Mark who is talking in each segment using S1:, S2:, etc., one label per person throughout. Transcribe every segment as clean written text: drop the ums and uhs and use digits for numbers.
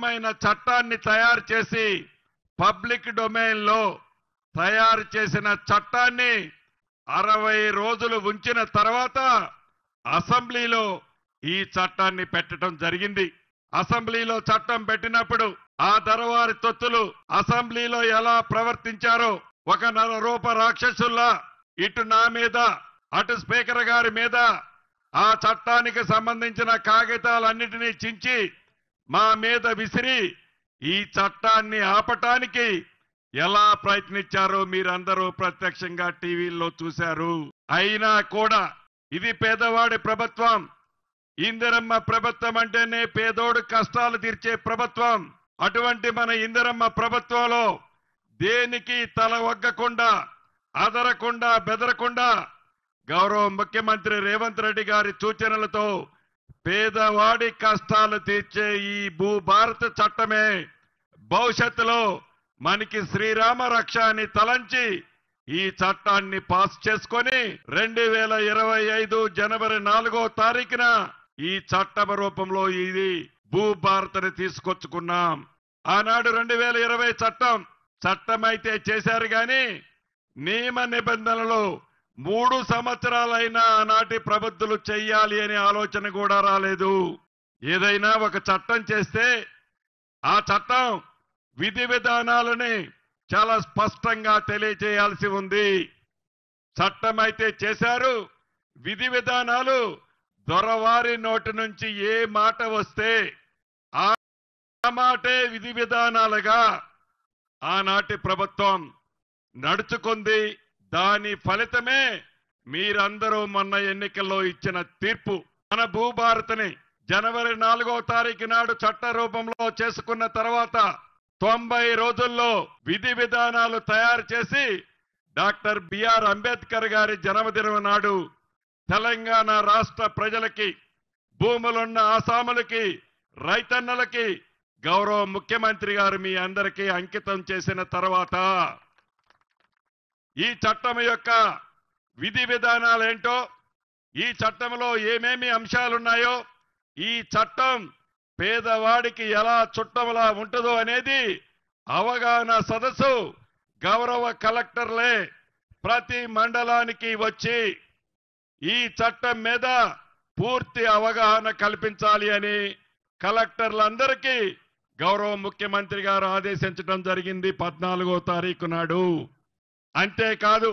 S1: అద్భుతమైన చట్టాన్ని తయారు చేసి పబ్లిక్ డొమైన్ లో తయారు చేసిన చట్టాన్ని 60 రోజులు ఉంచిన తర్వాత అసెంబ్లీలో ఈ చట్టాన్ని పెట్టడం జరిగింది. అసెంబ్లీలో చట్టం పెట్టినప్పుడు ఆ దరవారి తొత్తులు అసెంబ్లీలో ఎలా ప్రవర్తించారో ఒక నరరూప రాక్షసుల్లా ఇటు నా మీద అటు స్పీకర్ గారి మీద ఆ చట్టానికి సంబంధించిన కాగితాలన్నిటినీ చించి మా మీద విసిరి ఈ చట్టాన్ని ఆపటానికి ఎలా ప్రయత్నించారో మీరందరూ ప్రత్యక్షంగా టీవీల్లో చూశారు. అయినా కూడా ఇది పేదవాడి ప్రభుత్వం. ఇందిరమ్మ ప్రభుత్వం అంటేనే పేదోడు కష్టాలు తీర్చే ప్రభుత్వం. అటువంటి మన ఇందిరమ్మ ప్రభుత్వంలో దేనికి తల ఒగ్గకుండా అదరకుండా బెదరకుండా గౌరవ ముఖ్యమంత్రి రేవంత్ రెడ్డి గారి సూచనలతో పేదవాడి కష్టాలు తీర్చే ఈ భూభారత చట్టమే భవిష్యత్తులో మనకి శ్రీరామ రక్ష అని తలంచి ఈ చట్టాన్ని పాస్ చేసుకొని 2025 జనవరి 4వ తారీఖున ఈ చట్టం రూపంలో ఇది భూభారతని తీసుకొచ్చుకున్నాం. ఆనాడు 2020 చట్టం అయితే చేశారు కానీ నియమ నిబంధనలు 3 సంవత్సరాలైనా ఆనాటి ప్రభుత్వాలు చెయ్యాలి అనే ఆలోచన కూడా రాలేదు. ఏదైనా ఒక చట్టం చేస్తే ఆ చట్టం విధి విధానాలని చాలా స్పష్టంగా తెలియజేయాల్సి ఉంది. చట్టం అయితే చేశారు, విధి విధానాలు దొరవారి నోటి నుంచి ఏ మాట వస్తే ఆ మాటే విధి విధానాలుగా ఆనాటి ప్రభుత్వం నడుచుకుంది. దాని ఫలితమే మీరందరూ మొన్న ఎన్నికల్లో ఇచ్చిన తీర్పు. మన భూభారతిని జనవరి 4వ తారీఖు నాడు చట్ట రూపంలో చేసుకున్న తర్వాత 90 రోజుల్లో విధి విధానాలు తయారు చేసి డాక్టర్ బిఆర్ అంబేద్కర్ గారి జన్మదినం నాడు తెలంగాణ రాష్ట్ర ప్రజలకి, భూములున్న ఆసాములకి, రైతన్నలకి గౌరవ ముఖ్యమంత్రి గారు మీ అందరికీ అంకితం చేసిన తర్వాత ఈ చట్టం యొక్క విధి విధానాలు ఏంటో, ఈ చట్టంలో ఏమేమి అంశాలున్నాయో, ఈ చట్టం పేదవాడికి ఎలా చుట్టంలా ఉంటుందో అనేది అవగాహన సదస్సు గౌరవ కలెక్టర్లే ప్రతి మండలానికి వచ్చి ఈ చట్టం మీద పూర్తి అవగాహన కల్పించాలి అని కలెక్టర్లందరికీ గౌరవ ముఖ్యమంత్రి గారు ఆదేశించడం జరిగింది 14వ తారీఖు నాడు. అంతేకాదు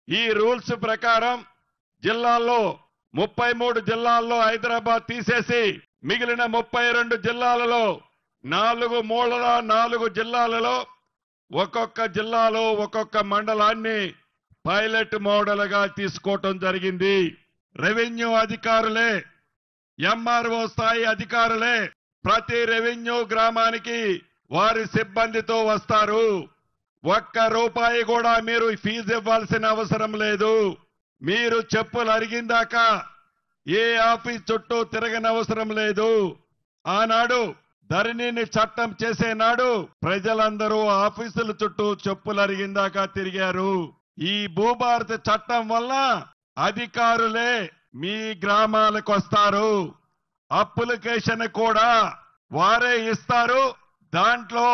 S1: ఈ రూల్స్ ప్రకారం జిల్లాల్లో 33 జిల్లాల్లో హైదరాబాద్ తీసేసి మిగిలిన 32 జిల్లాలలో 4 మూలల 4 జిల్లాలలో ఒక్కొక్క జిల్లాలో ఒక్కొక్క మండలాన్ని పైలట్ మోడల్గా తీసుకోవటం జరిగింది. రెవెన్యూ అధికారులే, ఎంఆర్ఓ స్థాయి అధికారులే ప్రతి రెవెన్యూ గ్రామానికి వారి సిబ్బందితో వస్తారు. ₹1 కూడా మీరు ఫీజు ఇవ్వాల్సిన అవసరం లేదు. మీరు చెప్పులు అరిగిందాకా ఏ ఆఫీస్ చుట్టూ తిరగనవసరం లేదు. ఆనాడు ధరణిని చట్టం చేసే నాడు ప్రజలందరూ ఆఫీసుల చుట్టూ చెప్పులు అరిగిందాకా తిరిగారు. ఈ భూభారత చట్టం వల్ల అధికారులే మీ గ్రామాలకు వస్తారు. అప్లికేషన్ కూడా వారే ఇస్తారు. దాంట్లో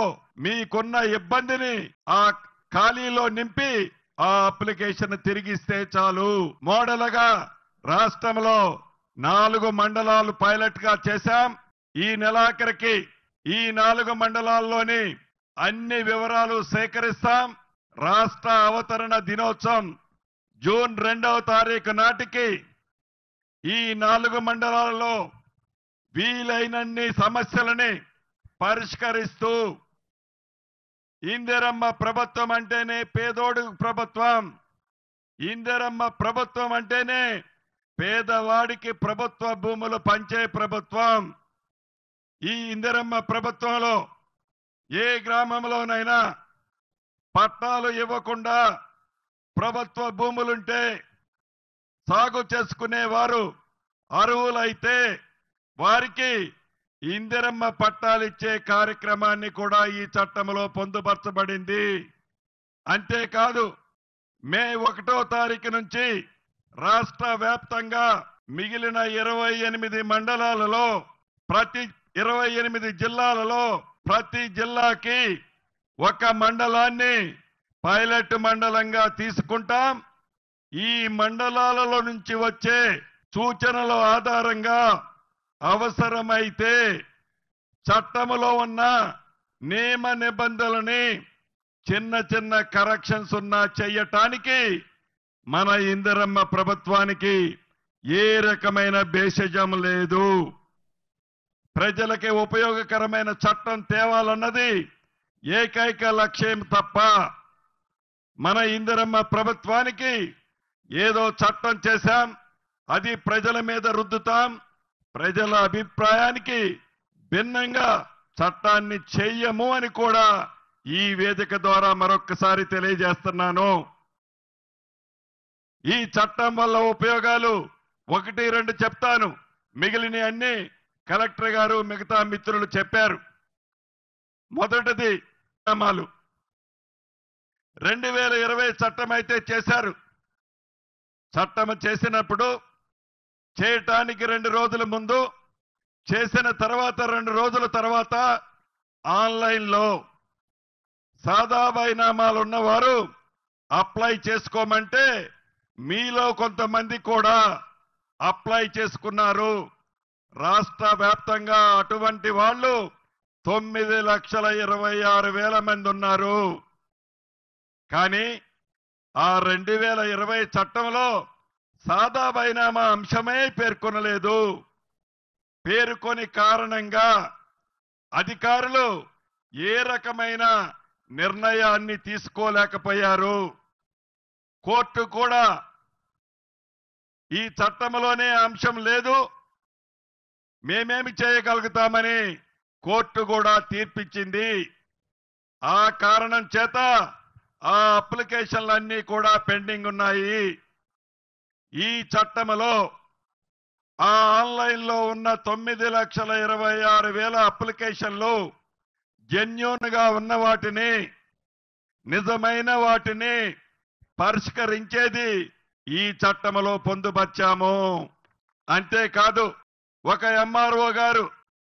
S1: మీకున్న ఇబ్బందిని ఆ ఖాళీలో నింపి ఆ అప్లికేషన్ తిరిగిస్తే చాలు. మోడల్గా రాష్ట్రంలో 4 మండలాలు పైలట్ గా చేశాం. ఈ నెలాఖరికి ఈ 4 మండలాల్లోని అన్ని వివరాలు సేకరిస్తాం. రాష్ట్ర అవతరణ దినోత్సవం జూన్ 2వ తారీఖు నాటికి ఈ 4 మండలాలలో వీలైనన్ని సమస్యలని పరిష్కరిస్తూ ఇందిరమ్మ ప్రభుత్వం అంటేనే పేదోడు ప్రభుత్వం. ఇందిరమ్మ ప్రభుత్వం అంటేనే పేదవాడికి ప్రభుత్వ భూములు పంచే ప్రభుత్వం. ఈ ఇందిరమ్మ ప్రభుత్వంలో ఏ గ్రామంలోనైనా పట్టాలు ఇవ్వకుండా ప్రభుత్వ భూములుంటే సాగు చేసుకునేవారు అర్హులైతే వారికి ఇందిరమ్మ పట్టాలు ఇచ్చే కార్యక్రమాన్ని కూడా ఈ చట్టంలో పొందుపరచబడింది. అంతేకాదు మే 1వ తారీఖు నుంచి రాష్ట్ర వ్యాప్తంగా మిగిలిన 28 మండలాలలో ప్రతి 28 జిల్లాలలో ప్రతి జిల్లాకి ఒక మండలాన్ని పైలట్ మండలంగా తీసుకుంటాం. ఈ మండలాలలో నుంచి వచ్చే సూచనల ఆధారంగా అవసరమైతే చట్టములో ఉన్న నియమ నిబంధనలని చిన్న చిన్న కరెక్షన్స్ ఉన్నా చేయటానికి మన ఇందిరమ్మ ప్రభుత్వానికి ఏ రకమైన భేషజం లేదు. ప్రజలకి ఉపయోగకరమైన చట్టం తేవాలన్నది ఏకైక లక్ష్యం తప్ప మన ఇందిరమ్మ ప్రభుత్వానికి ఏదో చట్టం చేశాం, అది ప్రజల మీద రుద్దుతాం, ప్రజల అభిప్రాయానికి భిన్నంగా చట్టాన్ని చెయ్యము అని కూడా ఈ వేదిక ద్వారా మరొక్కసారి తెలియజేస్తున్నాను. ఈ చట్టం వల్ల ఉపయోగాలు 1-2 చెప్తాను, మిగిలిన అన్ని కలెక్టర్ గారు మిగతా మిత్రులు చెప్పారు. మొదటిది నియమాలు 2020 చట్టం అయితే చేశారు. చట్టం చేసినప్పుడు చేయటానికి 2 రోజుల ముందు, చేసిన తర్వాత 2 రోజుల తర్వాత ఆన్లైన్లో సాదా బైనామాలు ఉన్నవారు అప్లై చేసుకోమంటే మీలో కొంతమంది కూడా అప్లై చేసుకున్నారు. రాష్ట్ర వ్యాప్తంగా అటువంటి వాళ్ళు 9,26,000 మంది ఉన్నారు. కానీ ఆ 2020 చట్టంలో సాదా బైనామా అంశమే పేర్కొనలేదు. పేర్కొని కారణంగా అధికారులు ఏ రకమైన నిర్ణయాన్ని తీసుకోలేకపోయారు. కోర్టు కూడా ఈ చట్టంలోనే అంశం లేదు, మేమేమి చేయగలుగుతామని కోర్టు కూడా తీర్పిచ్చింది. ఆ కారణం చేత ఆ అప్లికేషన్లన్నీ కూడా పెండింగ్ ఉన్నాయి. ఈ చట్టంలో ఆ ఆన్లైన్లో ఉన్న 9,26,000 అప్లికేషన్లు జెన్యూన్ గా ఉన్న వాటిని, నిజమైన వాటిని పరిష్కరించేది ఈ చట్టంలో పొందుపరిచాము. అంతేకాదు, ఒక ఎంఆర్ఓ గారు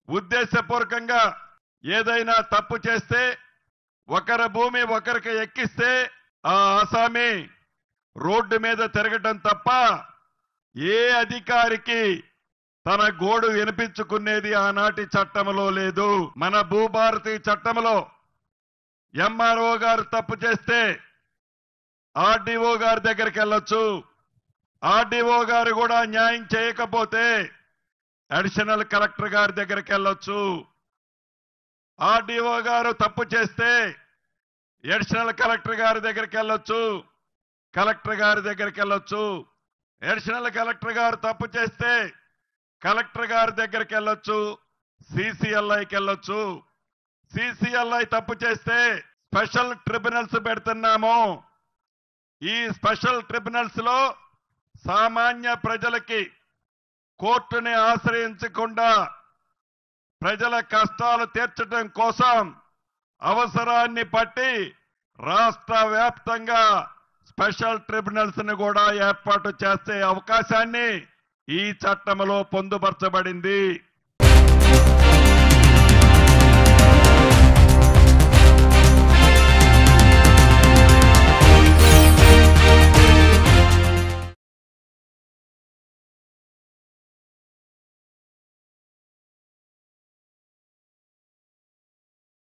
S1: ఉద్దేశపూర్వకంగా ఏదైనా తప్పు చేస్తే, ఒకరి భూమి ఒకరికి ఎక్కిస్తే ఆ ఆసామి రోడ్డు మీద తిరగటం తప్ప ఏ అధికారికి తన గోడు వినిపించుకునేది ఆనాటి చట్టంలో లేదు. మన భూభారతి చట్టంలో ఎంఆర్ఓ గారు తప్పు చేస్తే ఆర్డీఓ గారి దగ్గరికి వెళ్ళొచ్చు. ఆర్డీఓ గారు కూడా న్యాయం చేయకపోతే అడిషనల్ కలెక్టర్ గారి దగ్గరికి వెళ్ళొచ్చు. ఆర్డీఓ గారు తప్పు చేస్తే అడిషనల్ కలెక్టర్ గారి దగ్గరికి వెళ్ళొచ్చు, కలెక్టర్ గారి దగ్గరికి వెళ్ళొచ్చు. అడిషనల్ కలెక్టర్ గారు తప్పు చేస్తే కలెక్టర్ గారి దగ్గరికి వెళ్ళొచ్చు, సిసిఎల్ఐకి వెళ్ళొచ్చు. సిసిఎల్ఐ తప్పు చేస్తే స్పెషల్ ట్రిబ్యునల్స్ పెడుతున్నాము. ఈ స్పెషల్ ట్రిబ్యునల్స్ లో సామాన్య ప్రజలకి కోర్టుని ఆశ్రయించకుండా ప్రజల కష్టాలు తీర్చడం కోసం అవసరాన్ని బట్టి రాష్ట్ర వ్యాప్తంగా స్పెషల్ ట్రిబ్యునల్స్ ని కూడా ఏర్పాటు చేసే అవకాశాన్ని ఈ చట్టంలో పొందుపరచబడింది.